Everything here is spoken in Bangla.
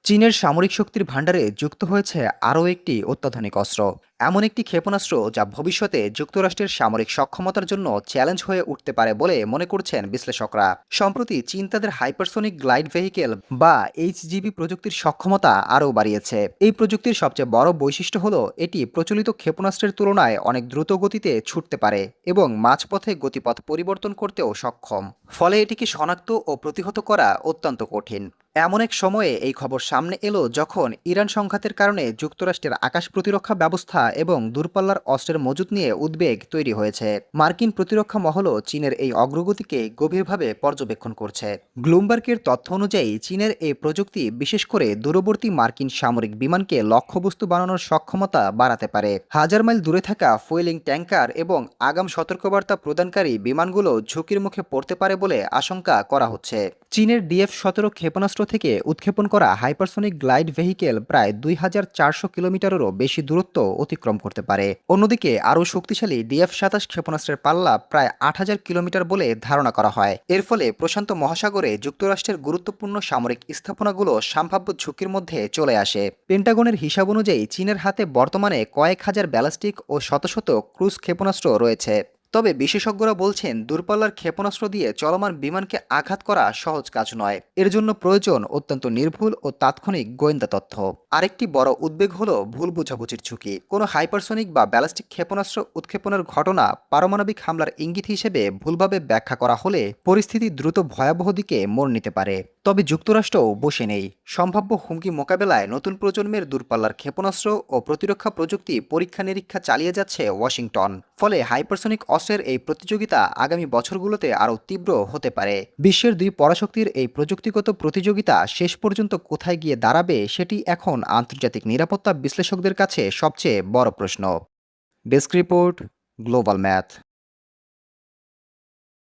চীনের সামরিক শক্তির ভাণ্ডারে যুক্ত হয়েছে আরও একটি অত্যাধুনিক অস্ত্র। এমন একটি ক্ষেপণাস্ত্র যা ভবিষ্যতে যুক্তরাষ্ট্রের সামরিক সক্ষমতার জন্য চ্যালেঞ্জ হয়ে উঠতে পারে বলে মনে করছেন বিশ্লেষকরা। সম্প্রতি চীন তাদের হাইপারসোনিক গ্লাইড ভেহিকেল বা এইচজিভি প্রযুক্তির সক্ষমতা আরও বাড়িয়েছে। এই প্রযুক্তির সবচেয়ে বড় বৈশিষ্ট্য হল এটি প্রচলিত ক্ষেপণাস্ত্রের তুলনায় অনেক দ্রুত গতিতে ছুটতে পারে এবং মাঝপথে গতিপথ পরিবর্তন করতেও সক্ষম। ফলে এটিকে শনাক্ত ও প্রতিহত করা অত্যন্ত কঠিন। এমন এক সময়ে এই খবর সামনে এলো যখন ইরান সংঘাতের কারণে যুক্তরাষ্ট্রের আকাশ প্রতিরক্ষা ব্যবস্থা এবং দূরপাল্লার অস্ত্রের মজুত নিয়ে উদ্বেগ তৈরি হয়েছে। মার্কিন প্রতিরক্ষা মহলও চীনের এই অগ্রগতিকে গভীরভাবে পর্যবেক্ষণ করছে। ব্লুমবার্গের তথ্য অনুযায়ী চীনের এই প্রযুক্তি বিশেষ করে দূরবর্তী মার্কিন সামরিক বিমানকে লক্ষ্যবস্তু বানানোর সক্ষমতা বাড়াতে পারে। হাজার মাইল দূরে থাকা ফুয়েলিং ট্যাঙ্কার এবং আগাম সতর্কবার্তা প্রদানকারী বিমানগুলো ঝুঁকির মুখে পড়তে পারে বলে আশঙ্কা করা হচ্ছে। চীনের ডিএফ-17 ক্ষেপণাস্ত্র থেকে উৎক্ষেপণ করা হাইপারসোনিক গ্লাইড ভেহিকেল প্রায় ২,৪০০ কিলোমিটারেরও বেশি দূরত্ব অতিক্রম করতে পারে। অন্যদিকে আরও শক্তিশালী ডিএফ-২৭ ক্ষেপণাস্ত্রের পাল্লা প্রায় ৮,০০০ কিলোমিটার বলে ধারণা করা হয়। এর ফলে প্রশান্ত মহাসাগরে যুক্তরাষ্ট্রের গুরুত্বপূর্ণ সামরিক স্থাপনাগুলো সম্ভাব্য ঝুঁকির মধ্যে চলে আসে। পেন্টাগনের হিসাব অনুযায়ী চীনের হাতে বর্তমানে কয়েক হাজার ব্যালিস্টিক ও শত শত ক্রুজ ক্ষেপণাস্ত্র রয়েছে। তবে বিশেষজ্ঞরা বলছেন দূরপাল্লার ক্ষেপণাস্ত্র দিয়ে চলমান বিমানকে আঘাত করা সহজ কাজ নয়। এর জন্য প্রয়োজন অত্যন্ত নির্ভুল ও তাৎক্ষণিক গোয়েন্দা তথ্য। আরেকটি বড় উদ্বেগ হল ভুল বোঝাবুঝির ঝুঁকি। কোনো হাইপারসোনিক বা ব্যালিস্টিক ক্ষেপণাস্ত্র উৎক্ষেপণের ঘটনা পারমাণবিক হামলার ইঙ্গিত হিসেবে ভুলভাবে ব্যাখ্যা করা হলে পরিস্থিতি দ্রুত ভয়াবহ দিকে মোড় নিতে পারে। তবে যুক্তরাষ্ট্রও বসে নেই। সম্ভাব্য হুমকি মোকাবেলায় নতুন প্রজন্মের দূরপাল্লার ক্ষেপণাস্ত্র ও প্রতিরক্ষা প্রযুক্তি পরীক্ষা নিরীক্ষা চালিয়ে যাচ্ছে ওয়াশিংটন। ফলে হাইপারসোনিক অস্ত্রের এই প্রতিযোগিতা আগামী বছরগুলোতে আরও তীব্র হতে পারে। বিশ্বের দুই পরাশক্তির এই প্রযুক্তিগত প্রতিযোগিতা শেষ পর্যন্ত কোথায় গিয়ে দাঁড়াবে সেটি এখন আন্তর্জাতিক নিরাপত্তা বিশ্লেষকদের কাছে সবচেয়ে বড় প্রশ্ন। Desk report, global math.